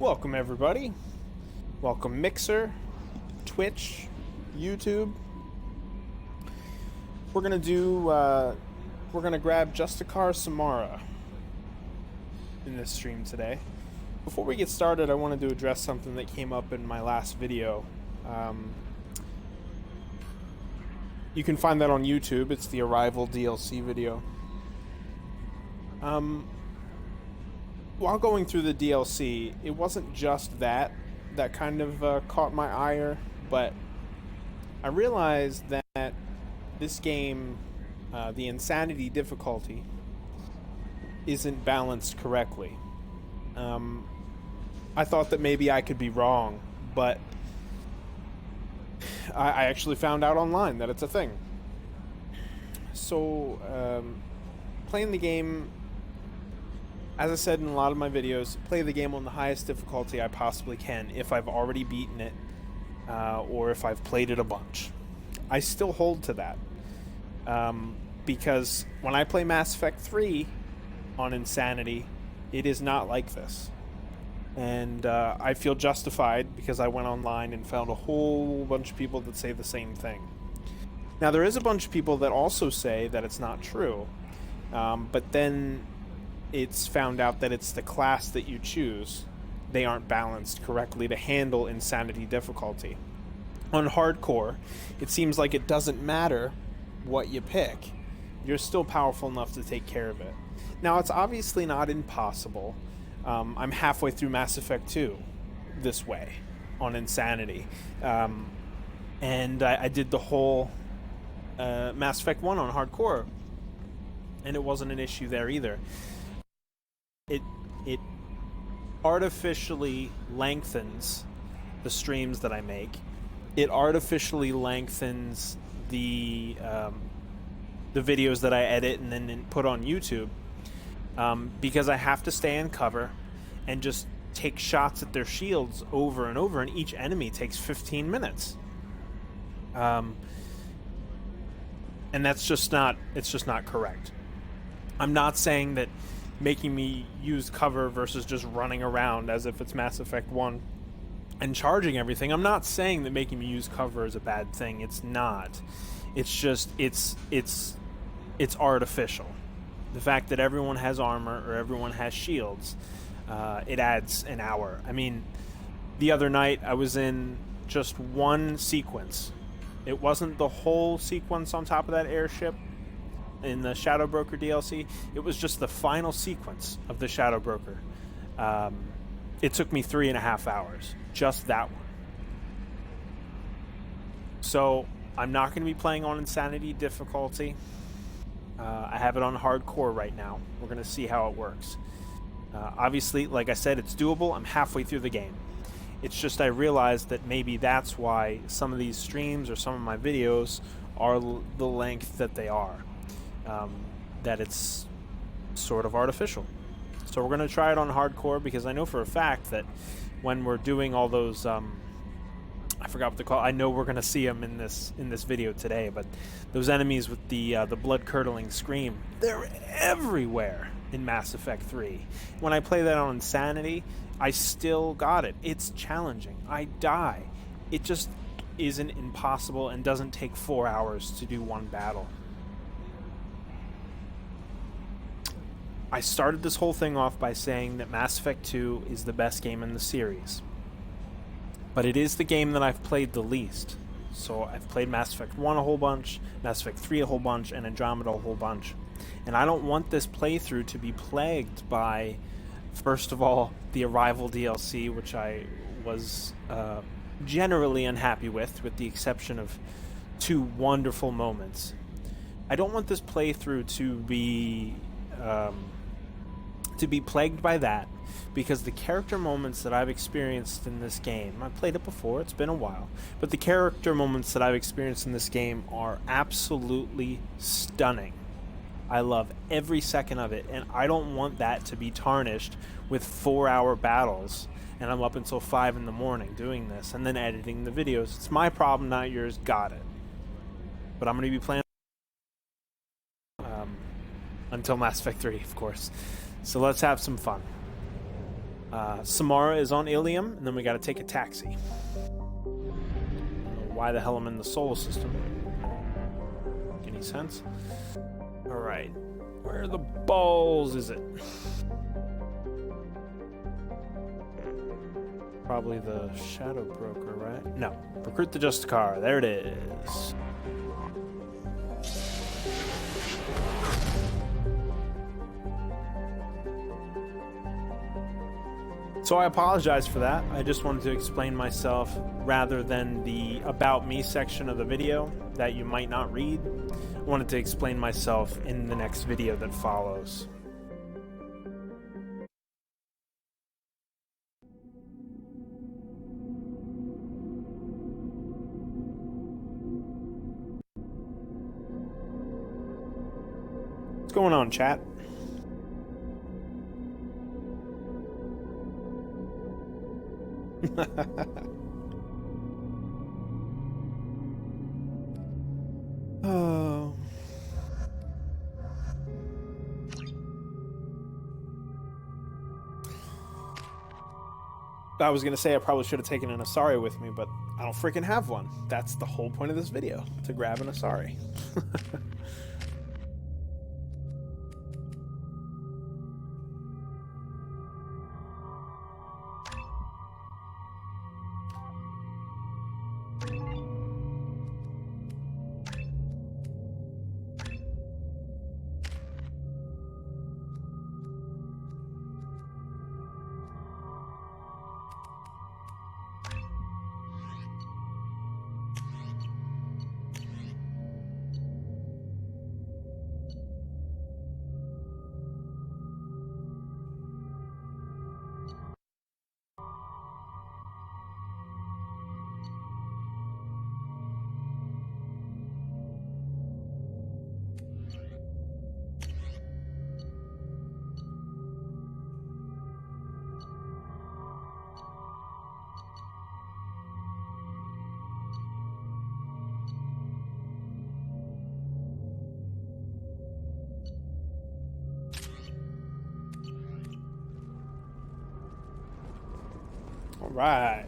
Welcome everybody. Welcome Mixer, Twitch, YouTube. We're gonna grab Justicar Samara in this stream today. Before we get started, I wanted to address something that came up in my last video. You can find that on YouTube. It's the Arrival DLC video. While going through the DLC, it wasn't just that kind of caught my ire, but I realized that this game, the insanity difficulty, isn't balanced correctly. I thought that maybe I could be wrong, but I actually found out online that it's a thing. So, playing the game, as I said in a lot of my videos, play the game on the highest difficulty I possibly can if I've already beaten it, or if I've played it a bunch. I still hold to that, because when I play Mass Effect 3 on Insanity, it is not like this. And I feel justified because I went online and found a whole bunch of people that say the same thing. Now, there is a bunch of people that also say that it's not true, but then it's found out that it's the class that you choose. They aren't balanced correctly to handle insanity difficulty. On hardcore, it seems like it doesn't matter what you pick. You're still powerful enough to take care of it. Now, it's obviously not impossible. I'm halfway through Mass Effect 2 this way, on Insanity. And I did the whole Mass Effect 1 on hardcore, and it wasn't an issue there either. It artificially lengthens the streams that I make. It artificially lengthens the videos that I edit and then put on YouTube. Because I have to stay in cover and just take shots at their shields over and over, and each enemy takes 15 minutes. And that's just not, it's just not correct. I'm not saying that making me use cover versus just running around as if it's Mass Effect 1 and charging everything. I'm not saying that making me use cover is a bad thing. It's not. It's just, it's artificial. The fact that everyone has armor or everyone has shields, it adds an hour. I mean, the other night I was in just one sequence. It wasn't the whole sequence on top of that airship in the Shadow Broker DLC. It was just the final sequence of the Shadow Broker. It took me 3.5 hours. Just that one. So, I'm not going to be playing on Insanity difficulty. I have it on hardcore right now. We're going to see how it works. Obviously, like I said, it's doable. I'm halfway through the game. It's just I realized that maybe that's why some of these streams or some of my videos are the length that they are. That it's sort of artificial. So we're going to try it on hardcore, because I know for a fact that when we're doing all those... I forgot what they're called. I know we're gonna see them in this video today, but those enemies with the blood-curdling scream, they're everywhere in Mass Effect 3. When I play that on Insanity, I still got it. It's challenging. I die. It just isn't impossible and doesn't take 4 hours to do one battle. I started this whole thing off by saying that Mass Effect 2 is the best game in the series. But it is the game that I've played the least. So I've played Mass Effect 1 a whole bunch, Mass Effect 3 a whole bunch, and Andromeda a whole bunch. And I don't want this playthrough to be plagued by, first of all, the Arrival DLC, which I was generally unhappy with the exception of 2 wonderful moments. I don't want this playthrough to be plagued by that, because the character moments that I've experienced in this game, I've played it before, it's been a while, but the character moments that I've experienced in this game are absolutely stunning. I love every second of it, and I don't want that to be tarnished with 4-hour battles, and I'm up until 5 in the morning doing this, and then editing the videos. It's my problem, not yours, got it. But I'm going to be playing until Mass Effect 3, of course. So let's have some fun. Samara is on Ilium, and then we got to take a taxi. I don't know why the hell I'm in the solar system? Make any sense? All right, where the balls is it? Probably the Shadow Broker, right? No, recruit the Justicar. There it is. So I apologize for that. I just wanted to explain myself rather than the About Me section of the video that you might not read. I wanted to explain myself in the next video that follows. What's going on, chat? Oh. I was gonna say I probably should have taken an Asari with me, but I don't freaking have one. That's the whole point of this video, to grab an Asari. All right.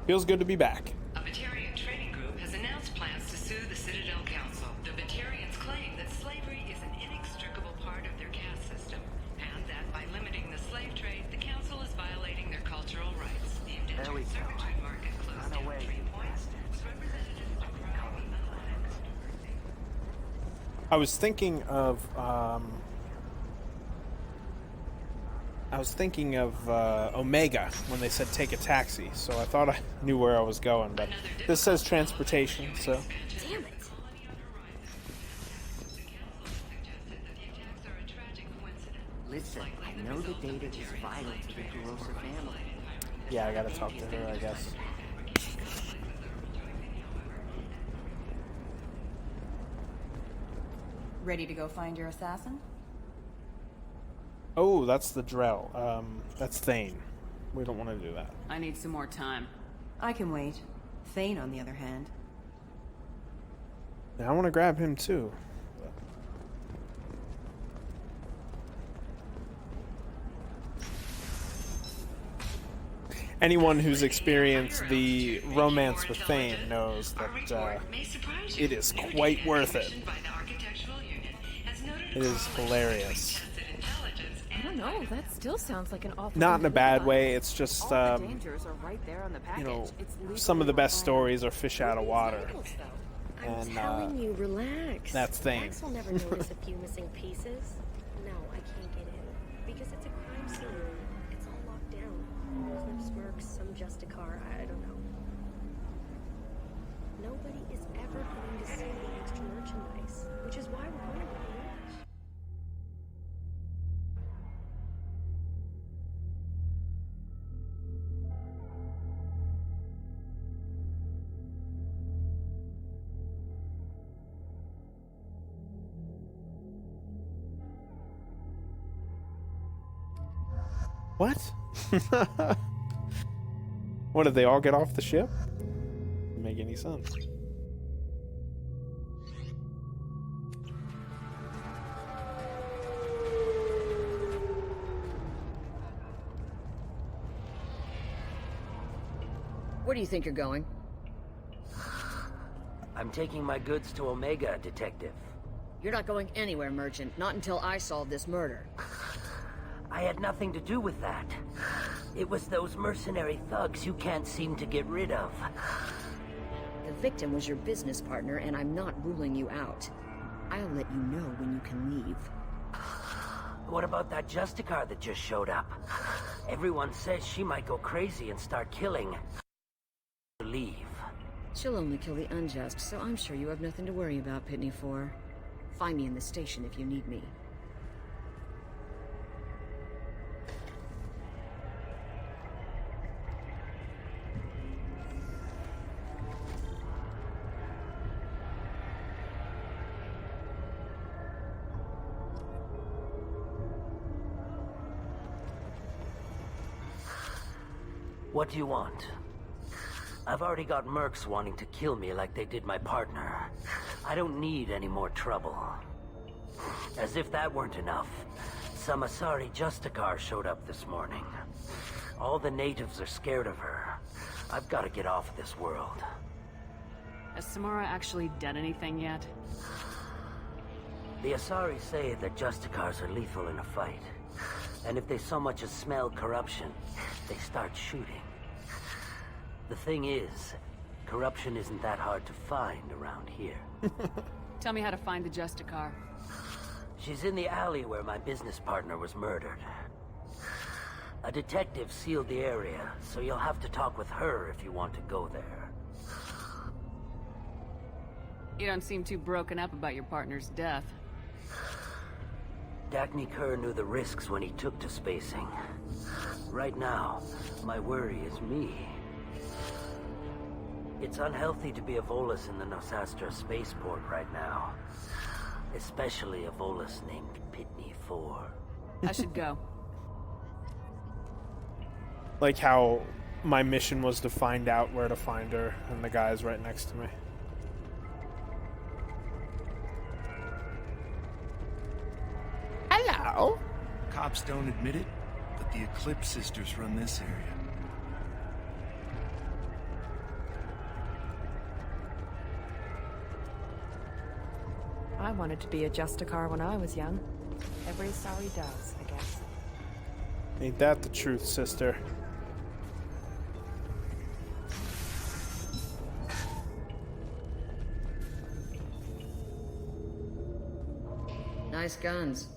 Feels good to be back. A Batarian trading group has announced plans to sue the Citadel Council. The Batarians claim that slavery is an inextricable part of their caste system, and that by limiting the slave trade, the council is violating their cultural rights. The indentured servitude market closed down 3 points, with representatives decrying the unethics. I was thinking of Omega when they said take a taxi, so I thought I knew where I was going, but this says transportation, so. Damn it. Listen, I know the data is vital to the Kurosa family. Yeah, I gotta talk to her, I guess. Ready to go find your assassin? Oh, that's the Drell. That's Thane. We don't want to do that. I need some more time. I can wait. Thane, on the other hand. Yeah, I want to grab him too. Anyone who's experienced the romance with Thane knows that it is quite worth it. It is hilarious. I don't know, that still sounds like an awful Not in a bad way, it's just, All the dangers are right there on the you know, package. It's some of the best legally stories are fish out of water. I'm And, telling you, relax. that's Thane. Max will never notice a few missing pieces. No, I can't get in. Because it's a crime scene. It's all locked down. There's no smirks, some Justicar, I don't know. Nobody is ever going to see the extra merchandise, which is why we're going to the launch. What? What, did they all get off the ship? Doesn't make any sense. Where do you think you're going? I'm taking my goods to Omega, Detective. You're not going anywhere, Merchant. Not until I solve this murder. I had nothing to do with that. It was those mercenary thugs you can't seem to get rid of. The victim was your business partner, and I'm not ruling you out. I'll let you know when you can leave. What about that Justicar that just showed up? Everyone says she might go crazy and start killing. Leave. She'll only kill the unjust, so I'm sure you have nothing to worry about, Pitney 4. Find me in the station if you need me. What do you want? I've already got mercs wanting to kill me like they did my partner. I don't need any more trouble. As if that weren't enough, some Asari Justicar showed up this morning. All the natives are scared of her. I've got to get off this world. Has Samara actually done anything yet? The Asari say that Justicars are lethal in a fight. And if they so much as smell corruption, they start shooting. The thing is, corruption isn't that hard to find around here. Tell me how to find the Justicar. She's in the alley where my business partner was murdered. A detective sealed the area, so you'll have to talk with her if you want to go there. You don't seem too broken up about your partner's death. Dagny Kerr knew the risks when he took to spacing. Right now, my worry is me. It's unhealthy to be a VOLUS in the Nosastra spaceport right now. Especially a VOLUS named Pitney 4. I should go. Like how my mission was to find out where to find her, and the guy's right next to me. Hello? Cops don't admit it, but the Eclipse sisters run this area. I wanted to be a Justicar when I was young. Every Asari does, I guess. Ain't that the truth, sister? Nice guns.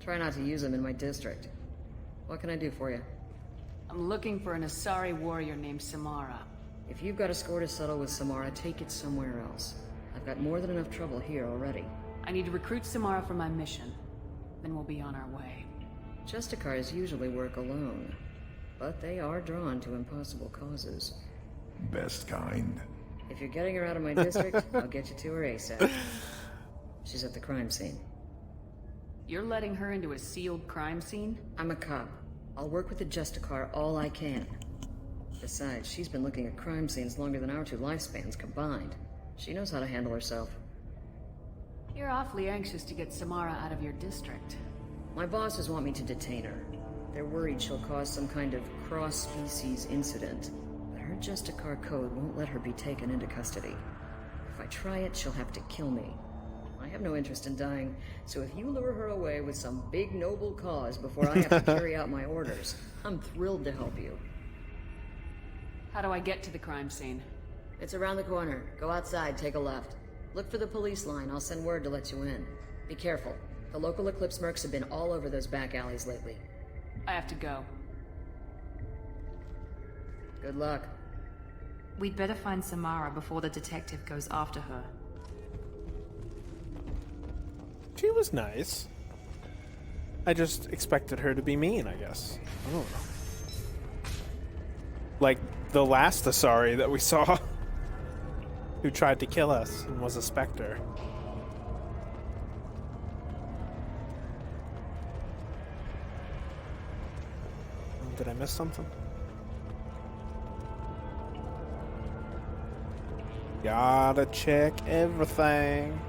Try not to use them in my district. What can I do for you? I'm looking for an Asari warrior named Samara. If you've got a score to settle with Samara, take it somewhere else. I've got more than enough trouble here already. I need to recruit Samara for my mission. Then we'll be on our way. Justicars usually work alone, but they are drawn to impossible causes. Best kind. If you're getting her out of my district, I'll get you to her ASAP. She's at the crime scene. You're letting her into a sealed crime scene? I'm a cop. I'll work with the Justicar all I can. Besides, she's been looking at crime scenes longer than our two lifespans combined. She knows how to handle herself. You're awfully anxious to get Samara out of your district. My bosses want me to detain her. They're worried she'll cause some kind of cross-species incident. But her Justicar code won't let her be taken into custody. If I try it, she'll have to kill me. I have no interest in dying, so if you lure her away with some big noble cause before I have to carry out my orders, I'm thrilled to help you. How do I get to the crime scene? It's around the corner. Go outside, take a left. Look for the police line. I'll send word to let you in. Be careful. The local Eclipse mercs have been all over those back alleys lately. I have to go. Good luck. We'd better find Samara before the detective goes after her. She was nice. I just expected her to be mean, I guess. I don't know. Like the last Asari that we saw, who tried to kill us and was a specter. Oh, did I miss something? Gotta check everything.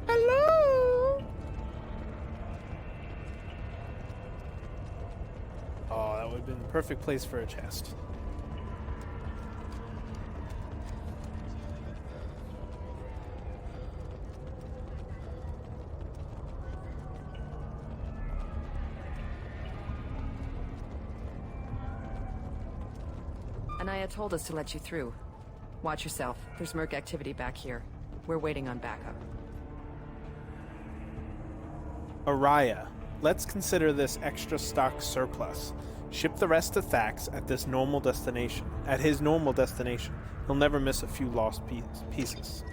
Hello? Oh, that would have been the perfect place for a chest. Naya told us to let you through. Watch yourself. There's Merc activity back here. We're waiting on backup. Araya, let's consider this extra stock surplus. Ship the rest to Thax at his normal destination. He'll never miss a few lost pieces.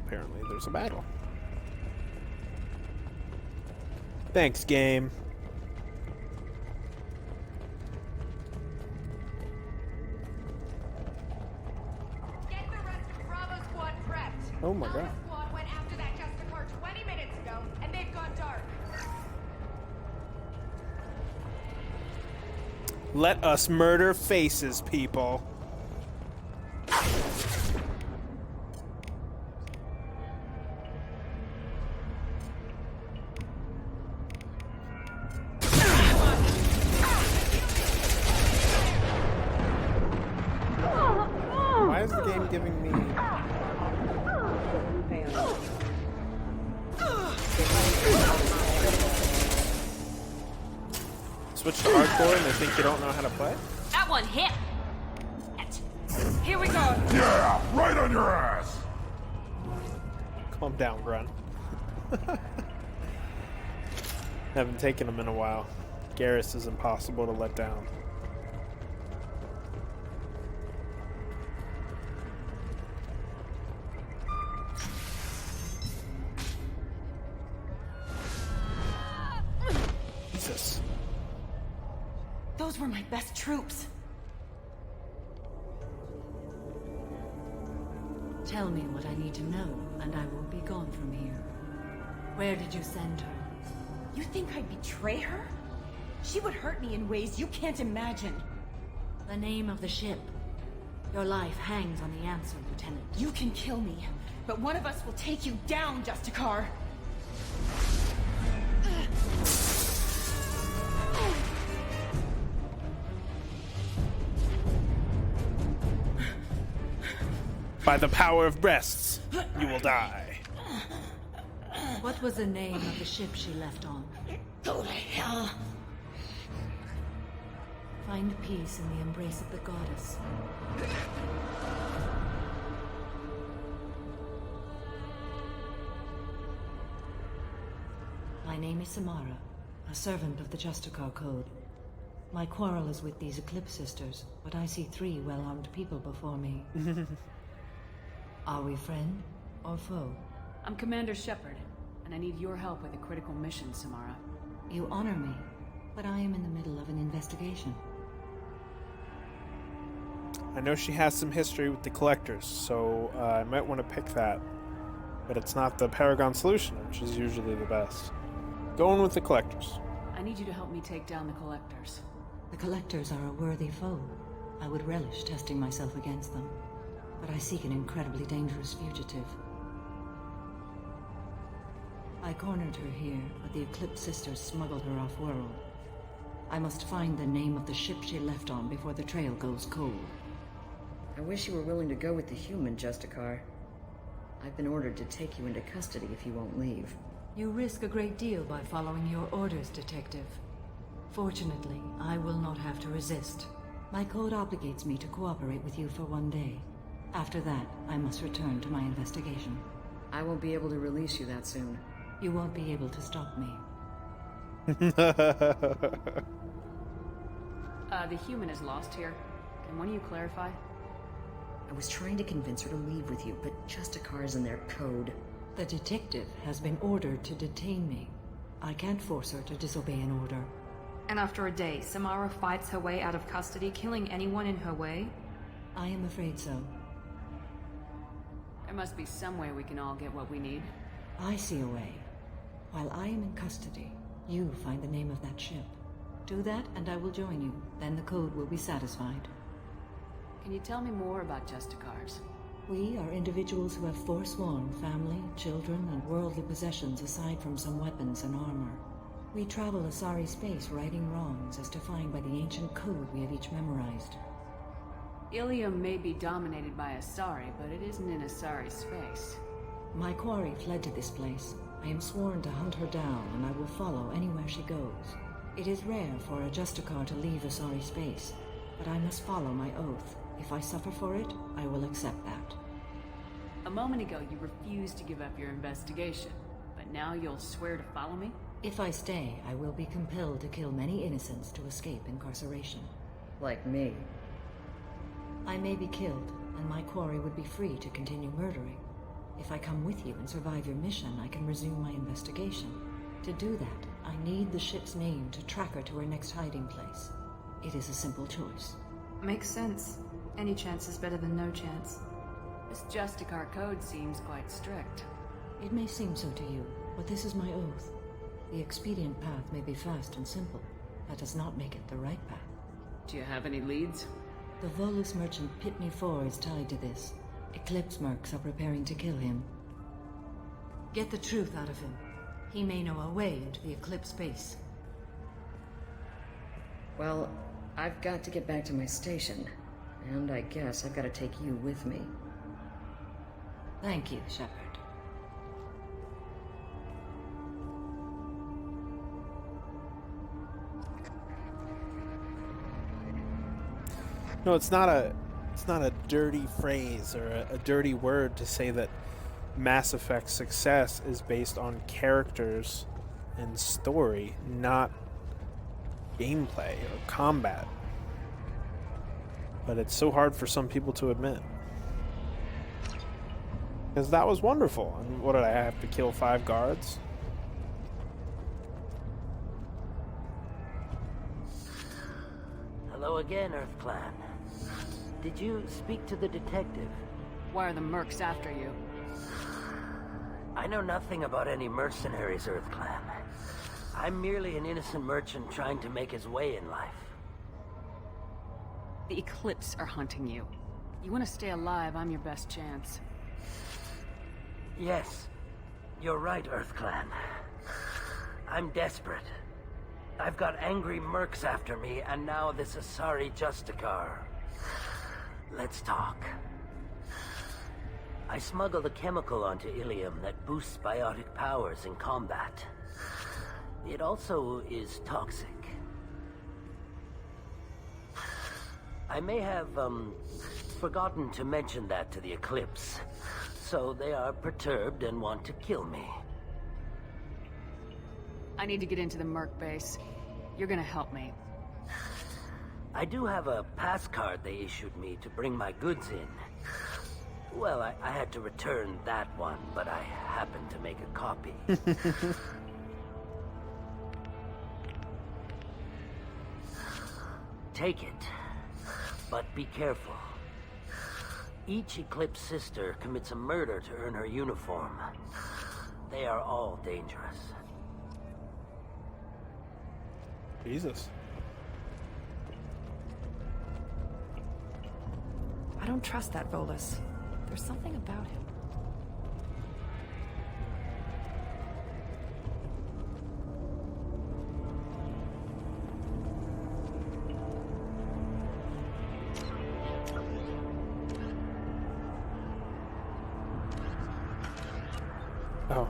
Apparently there's a battle. Thanks, game. Get the rest of Bravo Squad prepped. Oh my Alpha god. Squad went after that Justicar 20 minutes ago, and they've gone dark. Let us murder faces, people. Why is the game giving me... Switch to hardcore and they think you don't know how to play? That one hit. Here we go. Yeah, right on your ass! Calm down, Grunt. Haven't taken him in a while. Garrus is impossible to let down. Jesus. Those were my best troops. Tell me what I need to know, and I will be gone from here. Where did you send her? You think I'd betray her? She would hurt me in ways you can't imagine. The name of the ship. Your life hangs on the answer, Lieutenant. You can kill me, but one of us will take you down, Justicar. By the power of breasts, you will die. What was the name of the ship she left on? Go to hell. Find peace in the embrace of the goddess. My name is Samara, a servant of the Justicar Code. My quarrel is with these Eclipse Sisters, but I see 3 well-armed people before me. Are we friend or foe? I'm Commander Shepard, and I need your help with a critical mission, Samara. You honor me, but I am in the middle of an investigation. I know she has some history with the Collectors, so I might want to pick that. But it's not the Paragon solution, which is usually the best. Going with the Collectors. I need you to help me take down the Collectors. The Collectors are a worthy foe. I would relish testing myself against them. But I seek an incredibly dangerous fugitive. I cornered her here, but the Eclipse Sisters smuggled her off-world. I must find the name of the ship she left on before the trail goes cold. I wish you were willing to go with the human, Justicar. I've been ordered to take you into custody if you won't leave. You risk a great deal by following your orders, Detective. Fortunately, I will not have to resist. My code obligates me to cooperate with you for 1 day. After that, I must return to my investigation. I won't be able to release you that soon. You won't be able to stop me. The human is lost here. Can one of you clarify? I was trying to convince her to leave with you, but Justicar's in their code. The detective has been ordered to detain me. I can't force her to disobey an order. And after a day, Samara fights her way out of custody, killing anyone in her way? I am afraid so. There must be some way we can all get what we need. I see a way. While I am in custody, you find the name of that ship. Do that, and I will join you. Then the code will be satisfied. Can you tell me more about Justicars? We are individuals who have forsworn family, children, and worldly possessions aside from some weapons and armor. We travel Asari space righting wrongs as defined by the ancient code we have each memorized. Ilium may be dominated by Asari, but it isn't in Asari's space. My quarry fled to this place. I am sworn to hunt her down, and I will follow anywhere she goes. It is rare for a Justicar to leave Asari space, but I must follow my oath. If I suffer for it, I will accept that. A moment ago, you refused to give up your investigation, but now you'll swear to follow me? If I stay, I will be compelled to kill many innocents to escape incarceration. Like me. I may be killed, and my quarry would be free to continue murdering. If I come with you and survive your mission, I can resume my investigation. To do that, I need the ship's name to track her to her next hiding place. It is a simple choice. Makes sense. Any chance is better than no chance. This Justicar code seems quite strict. It may seem so to you, but this is my oath. The expedient path may be fast and simple. That does not make it the right path. Do you have any leads? The VOLUS merchant Pitney 4 is tied to this. Eclipse mercs are preparing to kill him. Get the truth out of him. He may know a way into the Eclipse base. Well, I've got to get back to my station. And I guess I've got to take you with me. Thank you, Shepard. No, it's not a dirty phrase or a dirty word to say that Mass Effect's success is based on characters and story, not gameplay or combat. But it's so hard for some people to admit. Because that was wonderful. And what did I have to kill 5 guards? Hello again, Earth Clan. Did you speak to the detective? Why are the mercs after you? I know nothing about any mercenaries, Earth Clan. I'm merely an innocent merchant trying to make his way in life. The Eclipse are hunting you. You want to stay alive, I'm your best chance. Yes, you're right, Earth Clan. I'm desperate. I've got angry mercs after me, and now this Asari Justicar. Let's talk. I smuggled a chemical onto Ilium that boosts biotic powers in combat. It also is toxic. I may have, forgotten to mention that to the Eclipse, so they are perturbed and want to kill me. I need to get into the merc base. You're gonna help me. I do have a pass card they issued me to bring my goods in. Well, I had to return that one, but I happened to make a copy. Take it, but be careful. Each Eclipse sister commits a murder to earn her uniform. They are all dangerous. Jesus. I don't trust that Volus. There's something about him. Oh.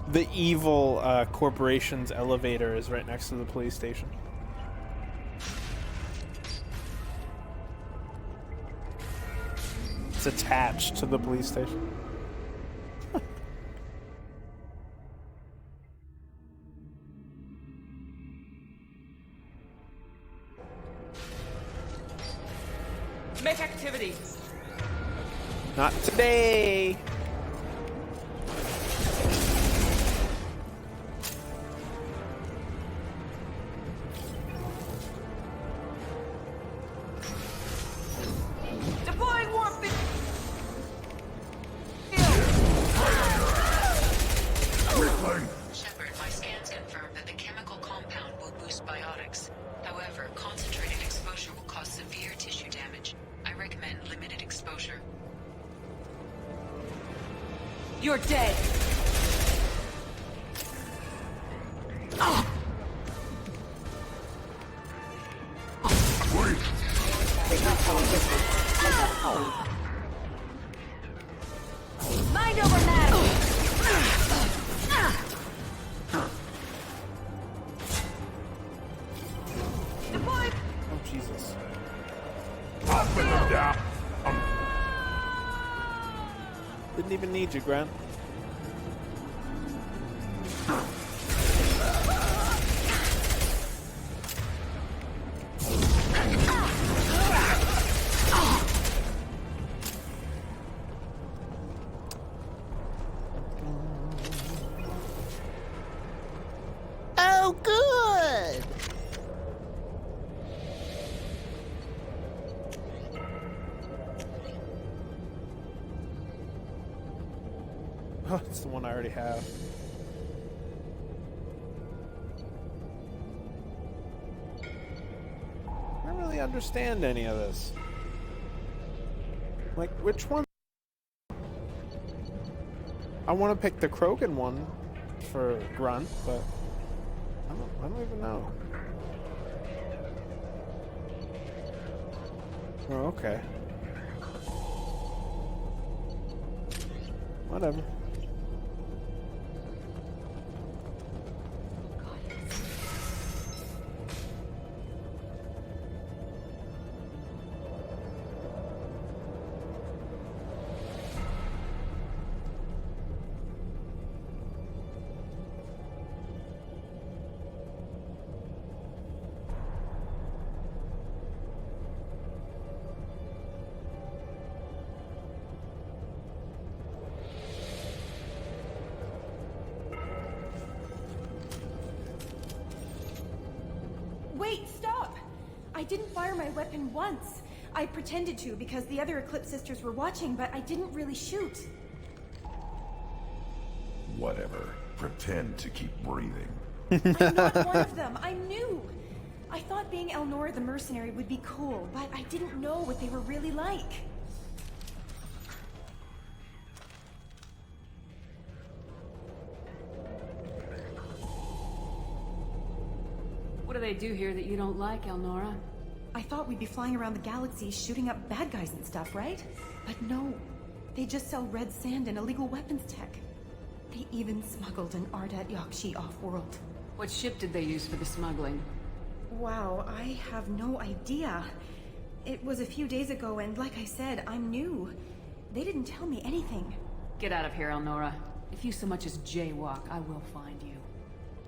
The evil corporation's elevator is right next to the police station. It's attached to the police station. Make activity. Not today. Deploying warp field. Shepard, my scans confirm that the chemical compound will boost biotics. However, concentrated exposure will cause severe tissue damage. I recommend limited exposure. You're dead. Mind over matter! Didn't even need you, Grant. Oh, good! Oh, it's the one I already have. I don't really understand any of this. Like, which one? I want to pick the Krogan one for Grunt, but I don't even know. Oh, okay. Whatever. Wait, stop! I didn't fire my weapon once. I pretended to because the other Eclipse sisters were watching, but I didn't really shoot. Whatever. Pretend to keep breathing. I'm not one of them. I'm new. I thought being Elnora the mercenary would be cool, but I didn't know what they were really like. What do they do here that you don't like, Elnora? I thought we'd be flying around the galaxy shooting up bad guys and stuff, right? But no. They just sell red sand and illegal weapons tech. They even smuggled an Ardat Yakshi off-world. What ship did they use for the smuggling? Wow, I have no idea. It was a few days ago, and like I said, I'm new. They didn't tell me anything. Get out of here, Elnora. If you so much as jaywalk, I will find you.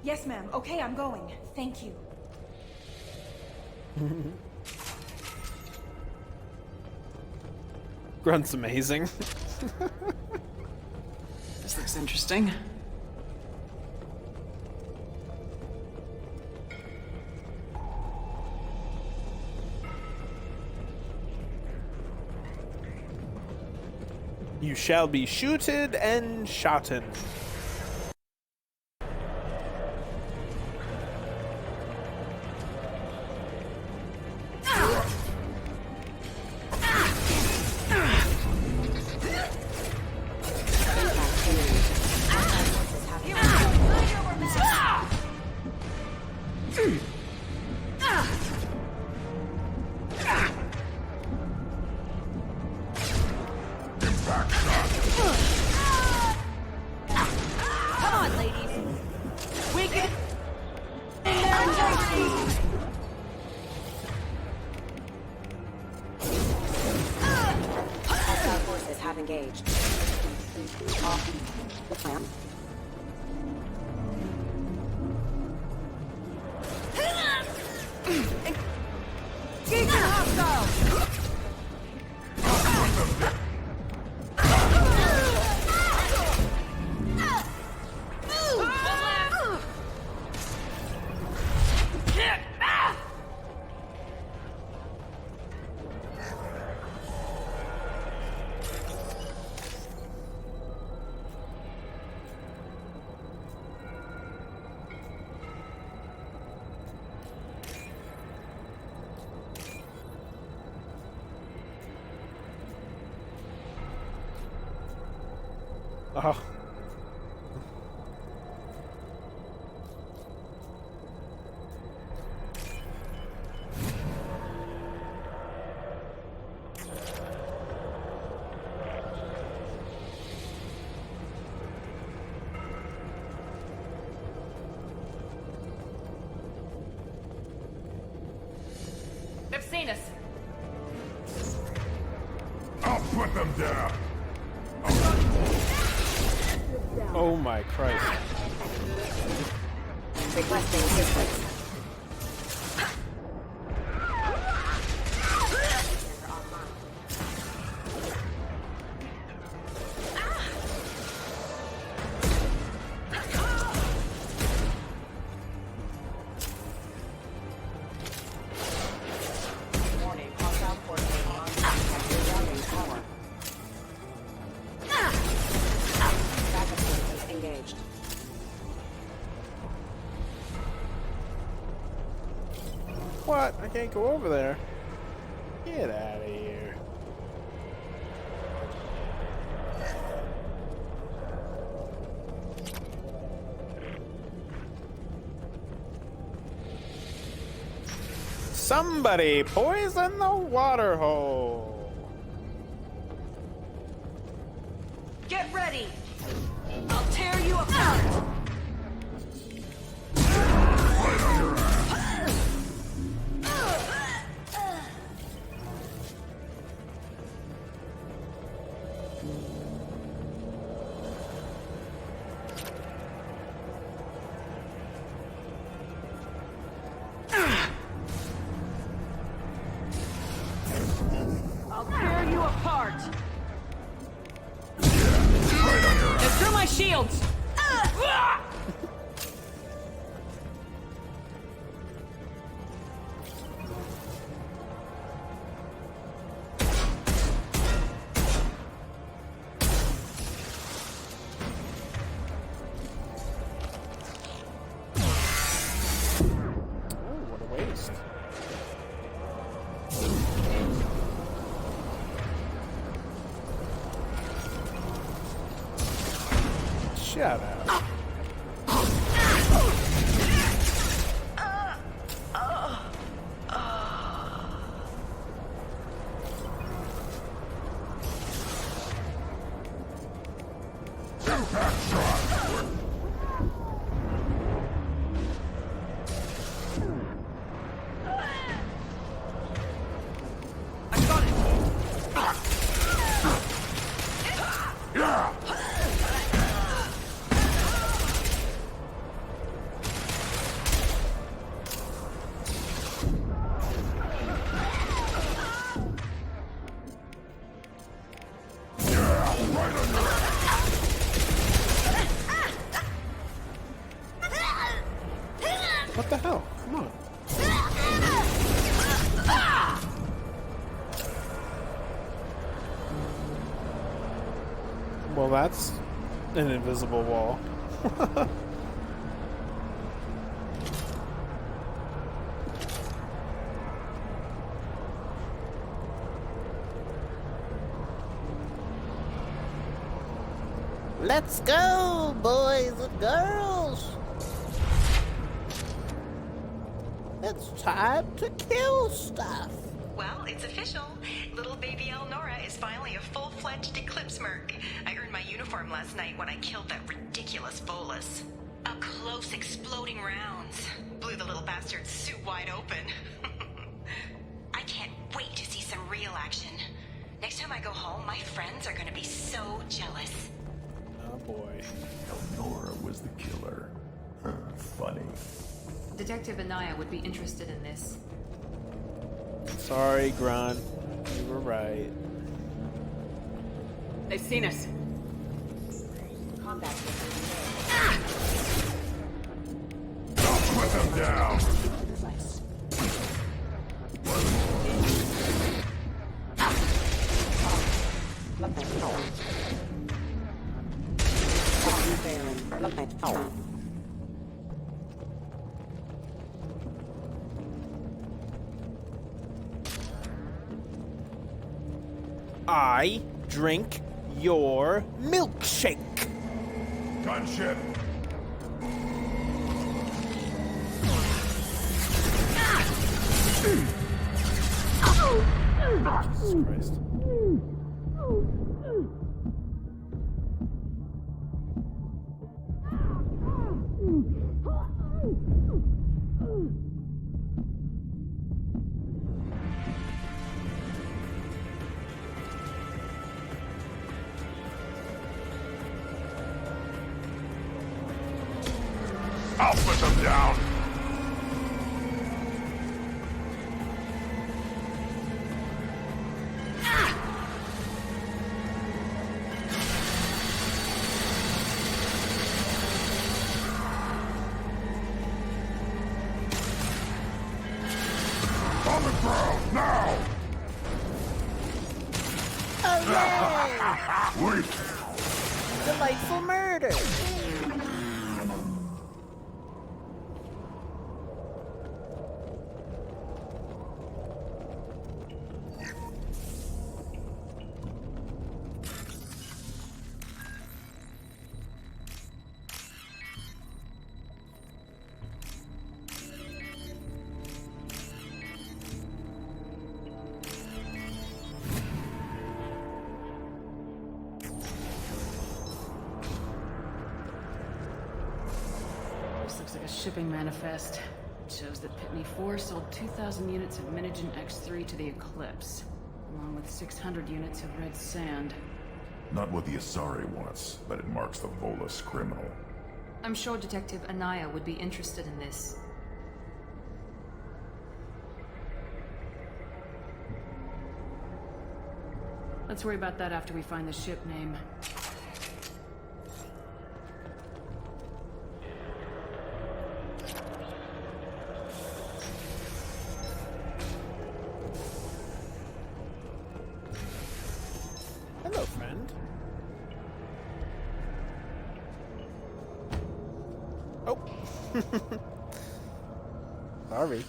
Yes, ma'am. Okay, I'm going. Thank you. Grunt's amazing. This looks interesting. You shall be shooted and shotten. Oh. They've seen us. I'll put them down. Oh my Christ. Requesting assistance. What? I can't go over there. Get out of here. Somebody poison the water hole. Get ready! I'll tear you apart! I'll tear you apart! Get through my shields! What a waste. Shut up. What the hell? Come on. Well, that's an invisible wall. Let's go, boys and girls. It's time to kill stuff. Well, it's official. Little baby Elnora is finally a full-fledged Eclipse merc. I earned my uniform last night when I killed that ridiculous VOLUS. Up close, exploding rounds. Blew the little bastard's suit wide open. I can't wait to see some real action. Next time I go home, my friends are gonna be so jealous. Oh boy. Elnora was the killer. Funny. Detective Anaya would be interested in this. Sorry, Grunt. You were right. They've seen us. Combat Put them down! I drink your milkshake. Gunship! Jesus Christ. with them down! On the ground, now! Hooray! Wait! Delightful murder! This looks like a shipping manifest. It shows that Pitney 4 sold 2,000 units of Minigen X3 to the Eclipse, along with 600 units of red sand. Not what the Asari wants, but it marks the VOLUS criminal. I'm sure Detective Anaya would be interested in this. Let's worry about that after we find the ship name. Hello, friend. Oh. Sorry.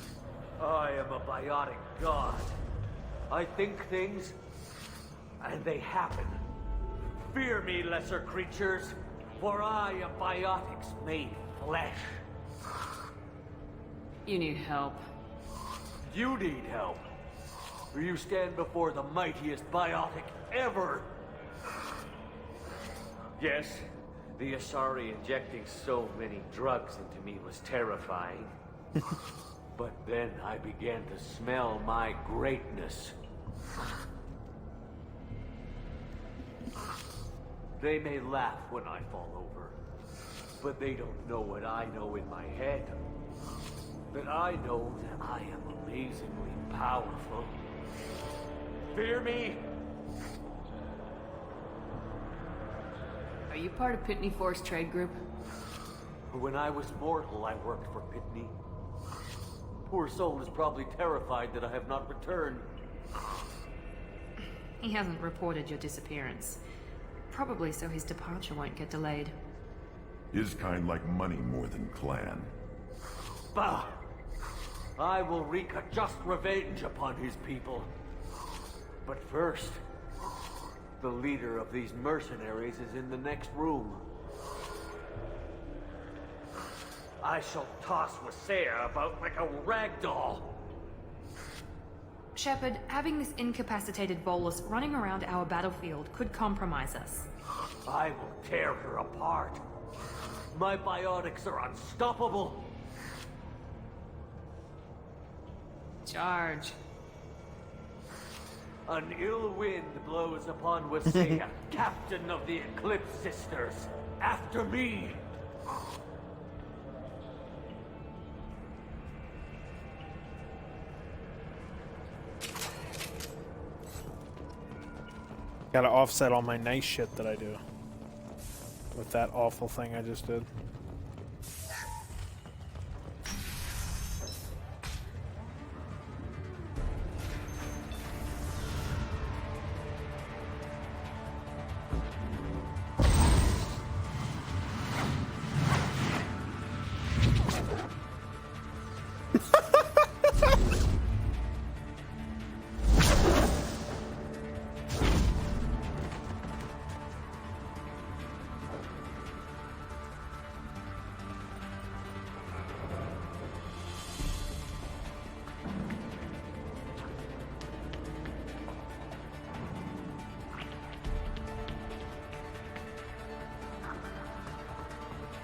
I am a biotic god. I think things, and they happen. Fear me, lesser creatures, for I am biotics made flesh. You need help. You need help. For you stand before the mightiest biotic ever. Yes, the Asari injecting so many drugs into me was terrifying. But then I began to smell my greatness. They may laugh when I fall over, but they don't know what I know in my head. That I know that I am amazingly powerful. Fear me? Are you part of Pitney 4's trade group? When I was mortal, I worked for Pitney. Poor soul is probably terrified that I have not returned. He hasn't reported your disappearance. Probably so his departure won't get delayed. His kind like money more than clan. Bah! I will wreak a just revenge upon his people. But first, the leader of these mercenaries is in the next room. I shall toss Wasea about like a rag doll. Shepard, having this incapacitated Volus running around our battlefield could compromise us. I will tear her apart. My biotics are unstoppable. Charge. An ill wind blows upon Wasea, captain of the Eclipse Sisters. After me! Gotta offset all my nice shit that I do with that awful thing I just did.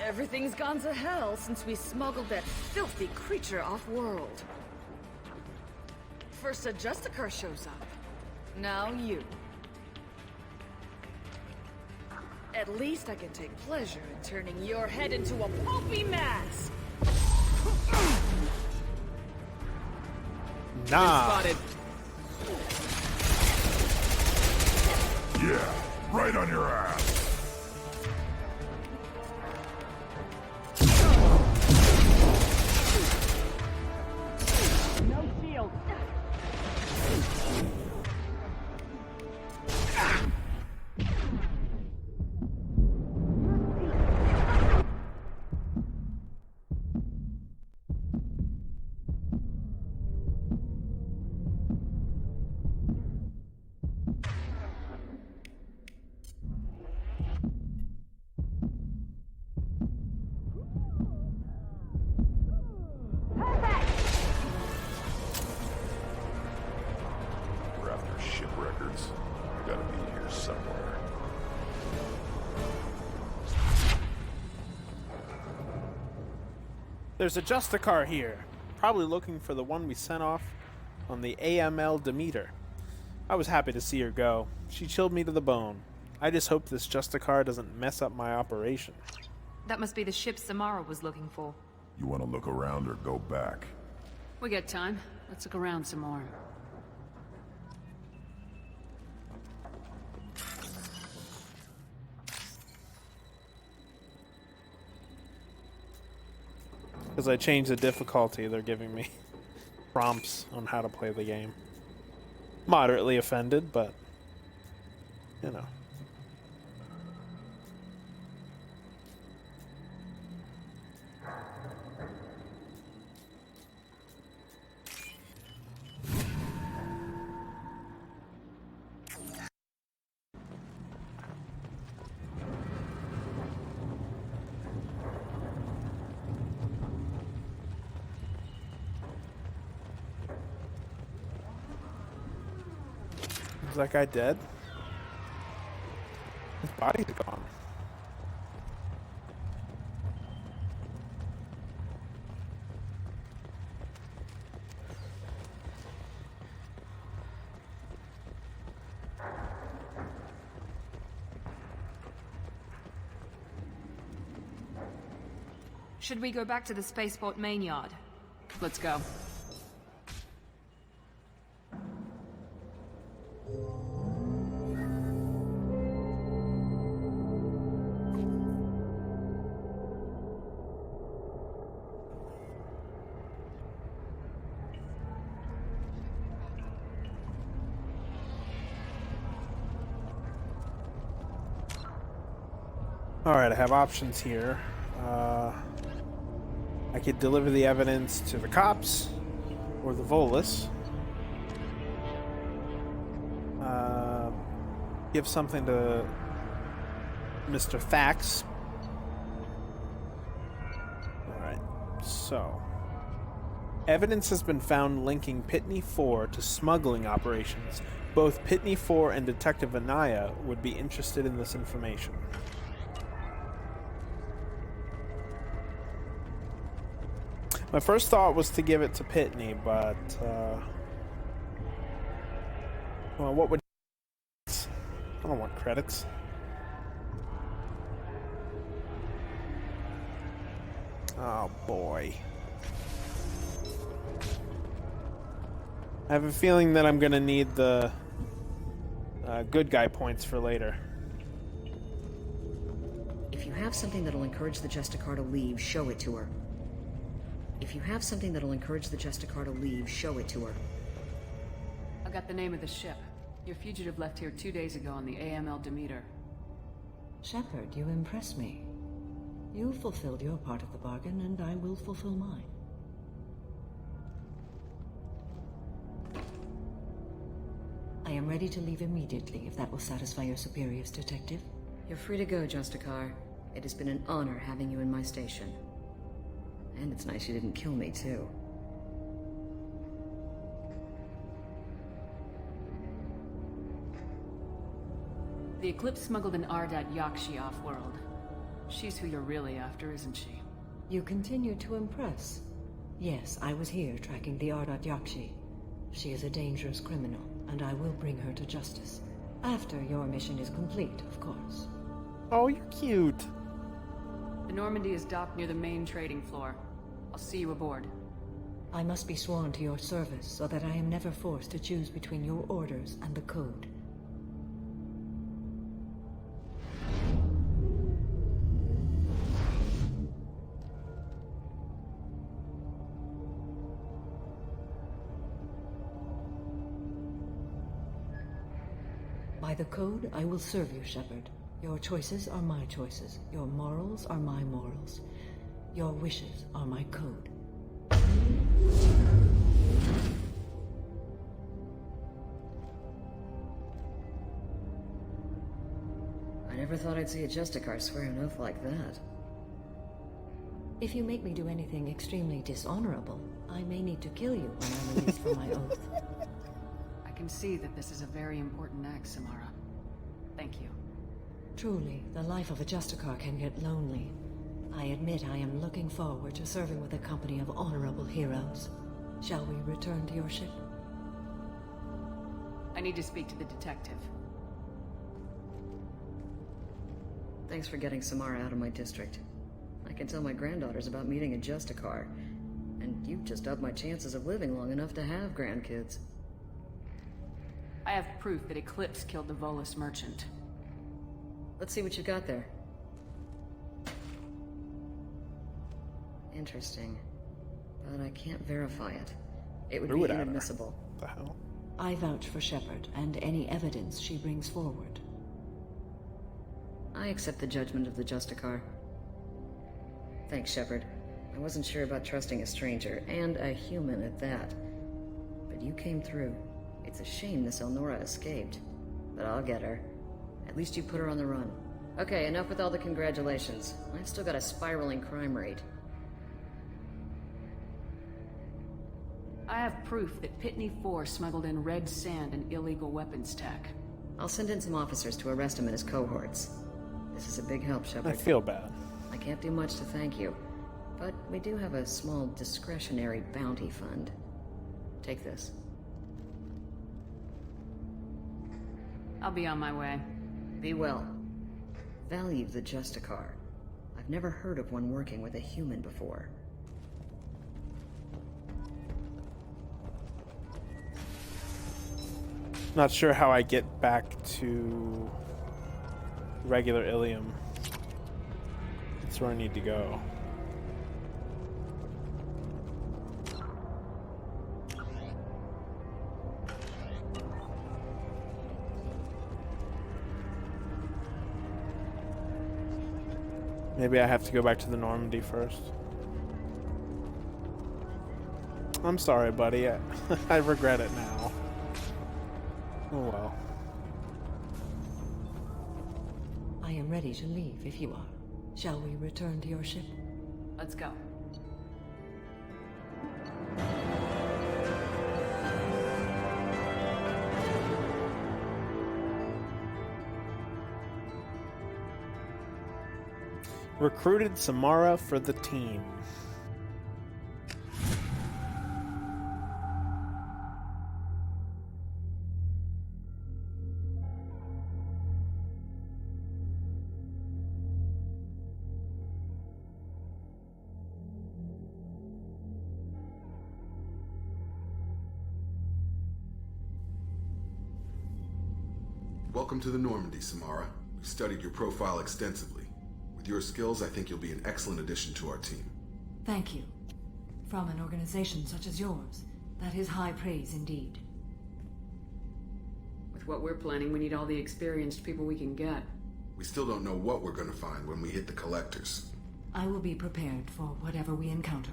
Everything's gone to hell since we smuggled that filthy creature off-world. First a Justicar shows up. Now you. At least I can take pleasure in turning your head into a pulpy mass! Nah. Spotted. Yeah, right on your ass. No shield. We're after ship records. Gotta be here somewhere. There's a Justicar here. Probably looking for the one we sent off on the AML Demeter. I was happy to see her go. She chilled me to the bone. I just hope this Justicar doesn't mess up my operation. That must be the ship Samara was looking for. You want to look around or go back? We got time. Let's look around some more. Because I changed the difficulty, they're giving me prompts on how to play the game. Moderately offended, but, you know. Is that guy dead? His body's gone. Should we go back to the spaceport main yard? Let's go. Alright, I have options here. I could deliver the evidence to the cops or the VOLUS. Give something to Mr. Thax. Alright, so. Evidence has been found linking Pitney 4 to smuggling operations. Both Pitney 4 and Detective Anaya would be interested in this information. My first thought was to give it to Pitney, but, well, what would... I don't want credits. Oh, boy. I have a feeling that I'm gonna need the good guy points for later. If you have something that'll encourage the Justicar to leave, show it to her. If you have something that'll encourage the Justicar to leave, show it to her. I got the name of the ship. Your fugitive left here 2 days ago on the AML Demeter. Shepard, you impress me. You fulfilled your part of the bargain, and I will fulfill mine. I am ready to leave immediately, if that will satisfy your superiors, Detective. You're free to go, Justicar. It has been an honor having you in my station. And it's nice you didn't kill me, too. The Eclipse smuggled an Ardat Yakshi off-world. She's who you're really after, isn't she? You continue to impress. Yes, I was here tracking the Ardat Yakshi. She is a dangerous criminal, and I will bring her to justice. After your mission is complete, of course. Oh, you're cute. The Normandy is docked near the main trading floor. I'll see you aboard. I must be sworn to your service so that I am never forced to choose between your orders and the code. By the code, I will serve you, Shepard. Your choices are my choices. Your morals are my morals. Your wishes are my code. I never thought I'd see a Justicar swear an oath like that. If you make me do anything extremely dishonorable, I may need to kill you when I'm released from my oath. I can see that this is a very important act, Samara. Thank you. Truly, the life of a Justicar can get lonely. I admit I am looking forward to serving with a company of honorable heroes. Shall we return to your ship? I need to speak to the detective. Thanks for getting Samara out of my district. I can tell my granddaughters about meeting a Justicar, and you've just upped my chances of living long enough to have grandkids. I have proof that Eclipse killed the VOLUS merchant. Let's see what you got there. Interesting. But I can't verify it. It would be inadmissible. What the hell? I vouch for Shepard and any evidence she brings forward. I accept the judgment of the Justicar. Thanks, Shepard. I wasn't sure about trusting a stranger, and a human at that. But you came through. It's a shame this Elnora escaped. But I'll get her. At least you put her on the run. Okay, enough with all the congratulations. I've still got a spiraling crime rate. I have proof that Pitney 4 smuggled in red sand and illegal weapons tech. I'll send in some officers to arrest him and his cohorts. This is a big help, Shepard. I feel bad. I can't do much to thank you, but we do have a small discretionary bounty fund. Take this. I'll be on my way. Be well. Value the Justicar. I've never heard of one working with a human before. Not sure how I get back to regular Ilium. That's where I need to go. Maybe I have to go back to the Normandy first. I'm sorry, buddy. I regret it now. Oh well. I am ready to leave if you are. Shall we return to your ship? Let's go. Recruited Samara for the team. Welcome to the Normandy, Samara. We've studied your profile extensively. With your skills, I think you'll be an excellent addition to our team. Thank you. From an organization such as yours, that is high praise indeed. With what we're planning, we need all the experienced people we can get. We still don't know what we're going to find when we hit the collectors. I will be prepared for whatever we encounter.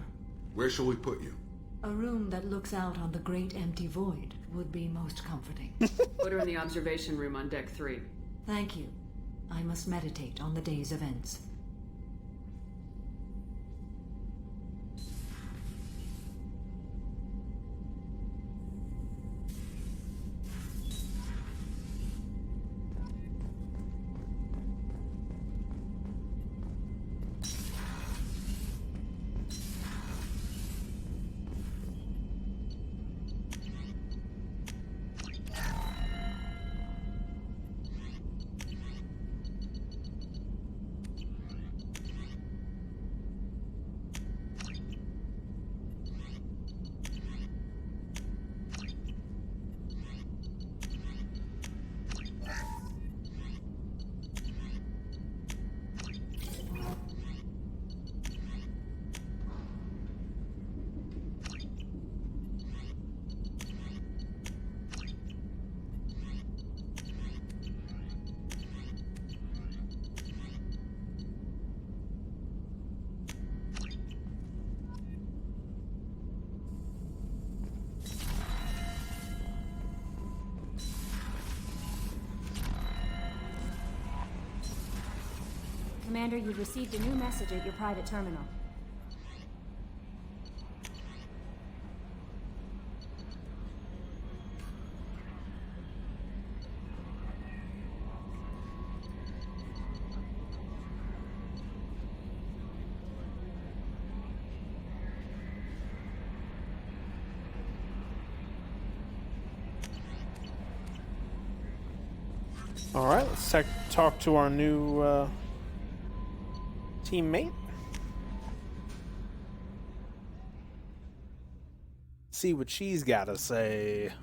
Where shall we put you? A room that looks out on the great empty void would be most comforting. Put her in the observation room on deck 3. Thank you. I must meditate on the day's events. Commander, you've received a new message at your private terminal. All right, let's talk to our new teammate. See what she's got to say.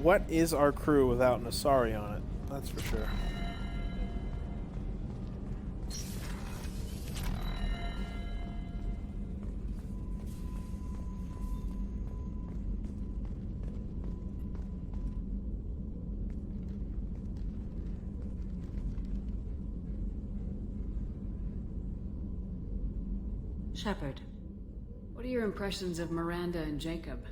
What is our crew without an Asari on it? That's for sure. Shepard. What are your impressions of Miranda and Jacob?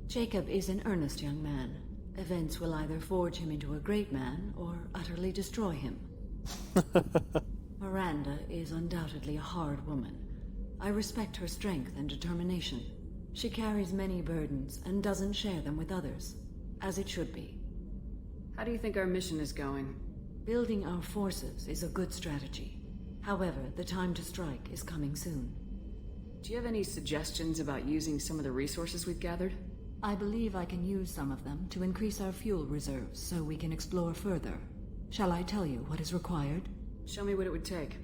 Jacob is an earnest young man. Events will either forge him into a great man or utterly destroy him. Miranda is undoubtedly a hard woman. I respect her strength and determination. She carries many burdens and doesn't share them with others, as it should be. How do you think our mission is going? Building our forces is a good strategy. However, the time to strike is coming soon. Do you have any suggestions about using some of the resources we've gathered? I believe I can use some of them to increase our fuel reserves so we can explore further. Shall I tell you what is required? Show me what it would take.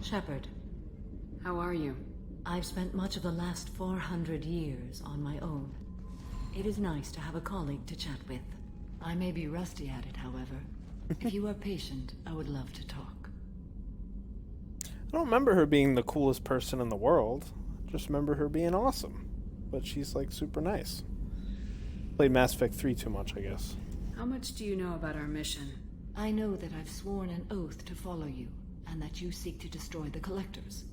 Shepard. How are you? I've spent much of the last 400 years on my own. It is nice to have a colleague to chat with. I may be rusty at it, however. If you are patient, I would love to talk. I don't remember her being the coolest person in the world. I just remember her being awesome. But she's like super nice. Played Mass Effect 3 too much, I guess. How much do you know about our mission? I know that I've sworn an oath to follow you, and that you seek to destroy the Collectors.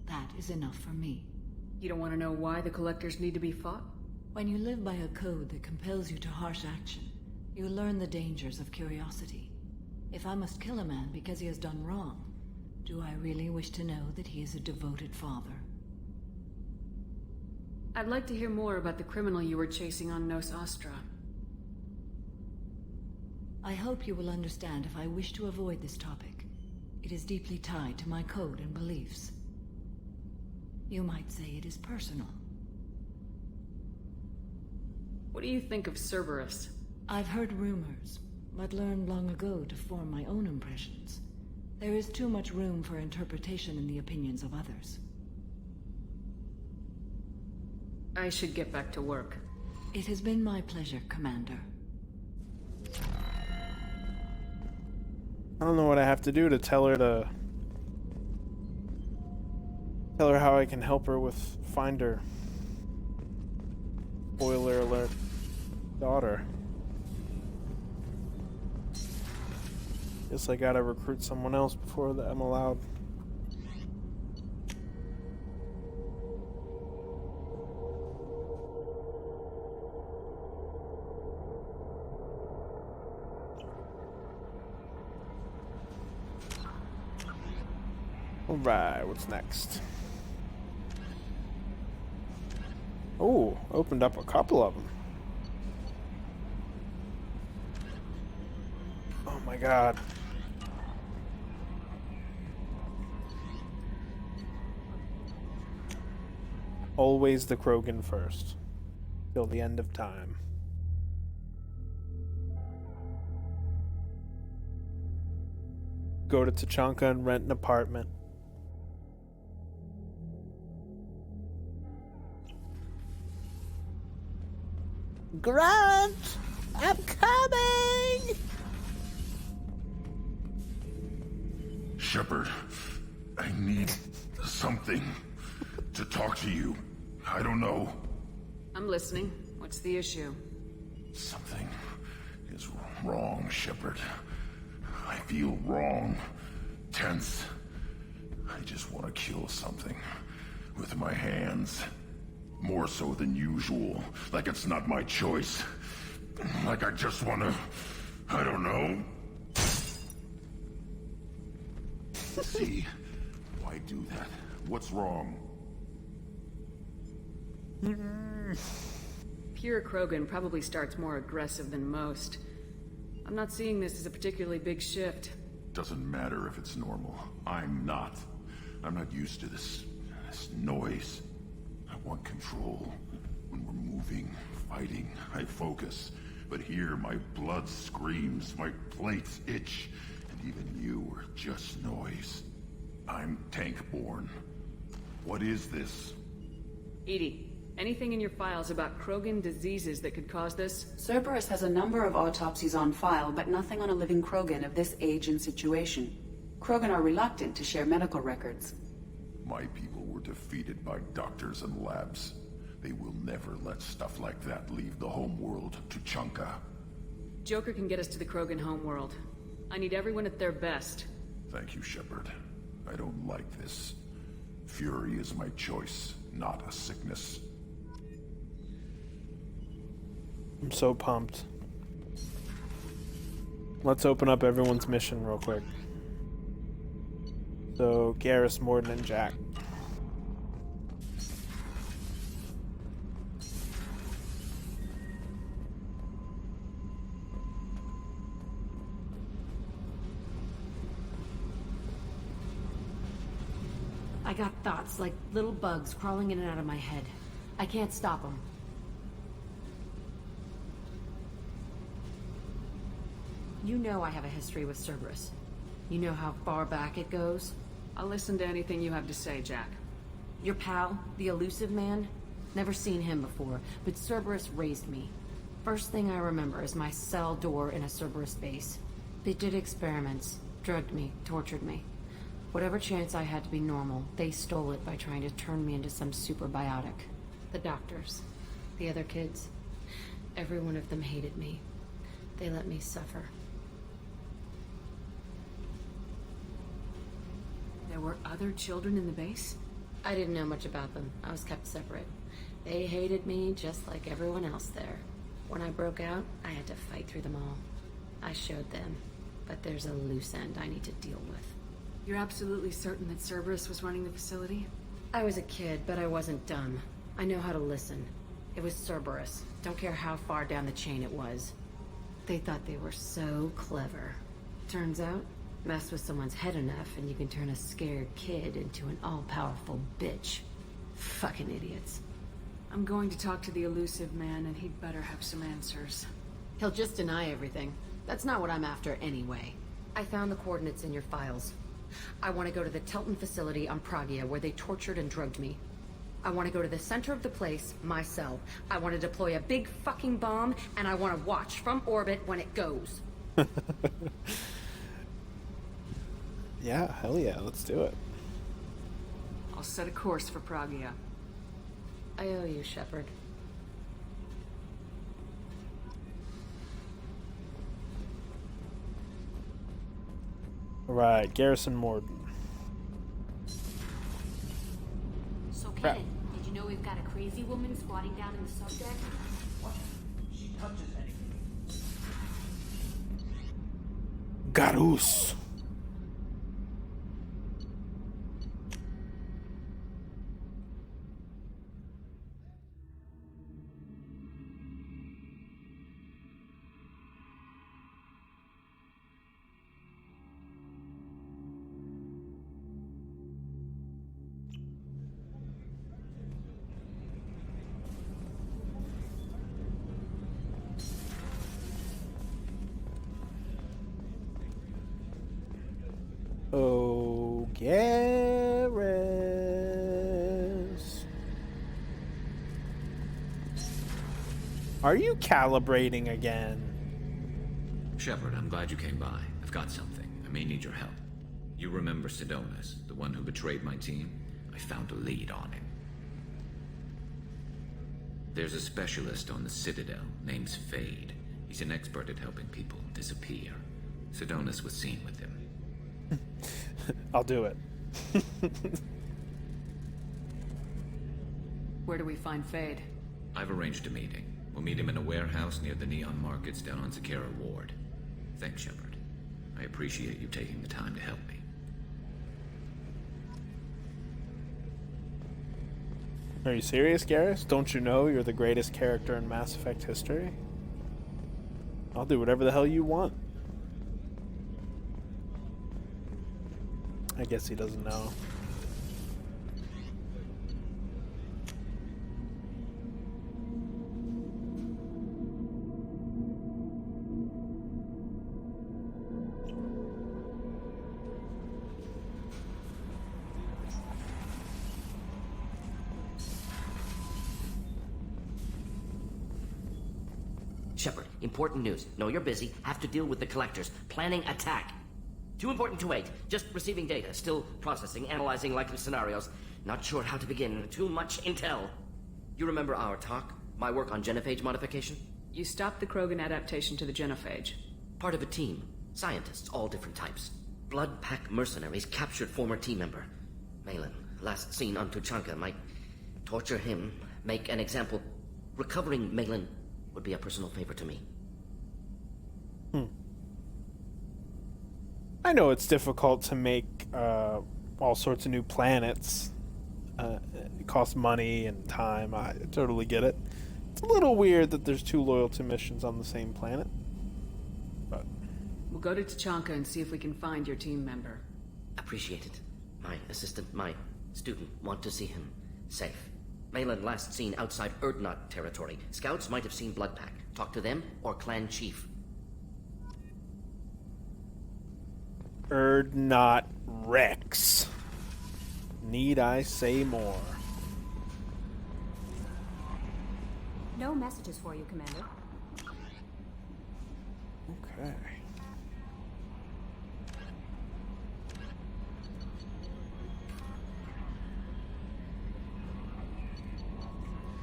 That is enough for me. You don't want to know why the Collectors need to be fought? When you live by a code that compels you to harsh action, you learn the dangers of curiosity. If I must kill a man because he has done wrong, do I really wish to know that he is a devoted father? I'd like to hear more about the criminal you were chasing on Nos Astra. I hope you will understand if I wish to avoid this topic. It is deeply tied to my code and beliefs. You might say it is personal. What do you think of Cerberus? I've heard rumors, but learned long ago to form my own impressions. There is too much room for interpretation in the opinions of others. I should get back to work. It has been my pleasure, Commander. I don't know what I have to do to tell her how I can help her with find her. Spoiler alert. Daughter. Guess I gotta recruit someone else before I'm allowed. Alright, what's next? Oh, opened up a couple of them. Oh my god. Always the Krogan first. Till the end of time. Go to Tachanka and rent an apartment. Grant! I'm coming! Shepard, I need something. To talk to you. I don't know. I'm listening. What's the issue? Something is wrong, Shepard. I feel wrong. Tense. I just want to kill something. With my hands. More so than usual. Like it's not my choice. Like I just want to... I don't know. See? Why do that? What's wrong? Pure Krogan probably starts more aggressive than most. I'm not seeing this as a particularly big shift. Doesn't matter if it's normal. I'm not. I'm not used to this noise. I want control. When we're moving, fighting, I focus. But here, my blood screams, my plates itch, and even you are just noise. I'm tank-born. What is this? Edie, anything in your files about Krogan diseases that could cause this? Cerberus has a number of autopsies on file, but nothing on a living Krogan of this age and situation. Krogan are reluctant to share medical records. My people were defeated by doctors and labs. They will never let stuff like that leave the homeworld to Chunka. Joker can get us to the Krogan homeworld. I need everyone at their best. Thank you, Shepard. I don't like this. Fury is my choice, not a sickness. I'm so pumped. Let's open up everyone's mission real quick. So, Garrus, Morden, and Jack. I got thoughts like little bugs crawling in and out of my head. I can't stop them. You know I have a history with Cerberus. You know how far back it goes? I'll listen to anything you have to say, Jack. Your pal, the elusive man? Never seen him before, but Cerberus raised me. First thing I remember is my cell door in a Cerberus base. They did experiments, drugged me, tortured me. Whatever chance I had to be normal, they stole it by trying to turn me into some superbiotic. The doctors, the other kids, every one of them hated me. They let me suffer. There were other children in the base? I didn't know much about them. I was kept separate. They hated me just like everyone else there. When I broke out, I had to fight through them all. I showed them, but there's a loose end I need to deal with. You're absolutely certain that Cerberus was running the facility? I was a kid, but I wasn't dumb. I know how to listen. It was Cerberus. Don't care how far down the chain it was. They thought they were so clever. Turns out, mess with someone's head enough and you can turn a scared kid into an all-powerful bitch. Fucking idiots. I'm going to talk to the elusive man, and he'd better have some answers. He'll just deny everything. That's not what I'm after anyway. I found the coordinates in your files. I want to go to the Telton facility on Pragia where they tortured and drugged me. I want to go to the center of the place, my cell. I want to deploy a big fucking bomb, and I want to watch from orbit when it goes. Yeah, hell yeah, let's do it. I'll set a course for Pragia. I owe you, Shepard. Alright, Garrison Morden. So, Crap. Kenneth, did you know we've got a crazy woman squatting down in the subdeck? What? She touches anything. Garus. Oh, Garrus. Are you calibrating again? Shepard, I'm glad you came by. I've got something. I may need your help. You remember Sidonis, the one who betrayed my team? I I found a lead on him. There's a specialist on the Citadel, name's Fade. He's an expert at helping people disappear. Sidonus was seen with him. I'll do it. Where do we find Fade? I've arranged a meeting. We'll meet him in a warehouse near the Neon Markets down on Zakera Ward. Thanks, Shepard. I appreciate you taking the time to help me. Are you serious, Garrus? Don't you know you're the greatest character in Mass Effect history? I'll do whatever the hell you want. I guess he doesn't know. Shepard, important news. Know you're busy. Have to deal with the collectors. Planning attack. Too important to wait. Just receiving data. Still processing, analyzing likely scenarios. Not sure how to begin. Too much intel. You remember our talk? My work on genophage modification? You stopped the Krogan adaptation to the genophage. Part of a team. Scientists, all different types. Blood Pack mercenaries captured former team member. Malin, last seen on Tuchanka, might torture him, make an example. Recovering Malin would be a personal favor to me. I know it's difficult to make all sorts of new planets. It costs money and time. I totally get it. It's a little weird that there's 2 loyalty missions on the same planet. But We'll go to Tuchanka and see if we can find your team member. Appreciate it. My assistant, my student, want to see him safe. Malin last seen outside Erdnot territory. Scouts might have seen Bloodpack. Talk to them or clan chief. Erdnot Rex. Need I say more? No messages for you, Commander. Okay.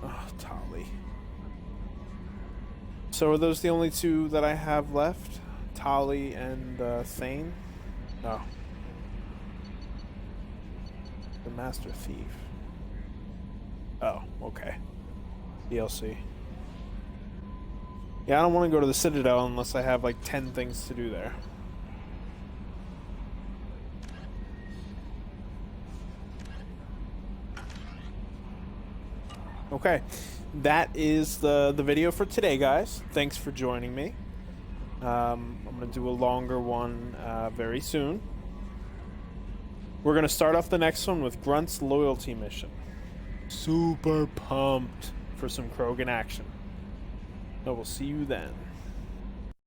Oh, Tali. So are those the only 2 that I have left? Tali and Thane? No. The Master Thief. Oh, okay. DLC. Yeah, I don't want to go to the Citadel unless I have like 10 things to do there. Okay, that is the video for today, guys. Thanks for joining me. I'm going to do a longer one very soon. We're going to start off the next one with Grunt's loyalty mission. Super pumped for some Krogan action. So we'll see you then.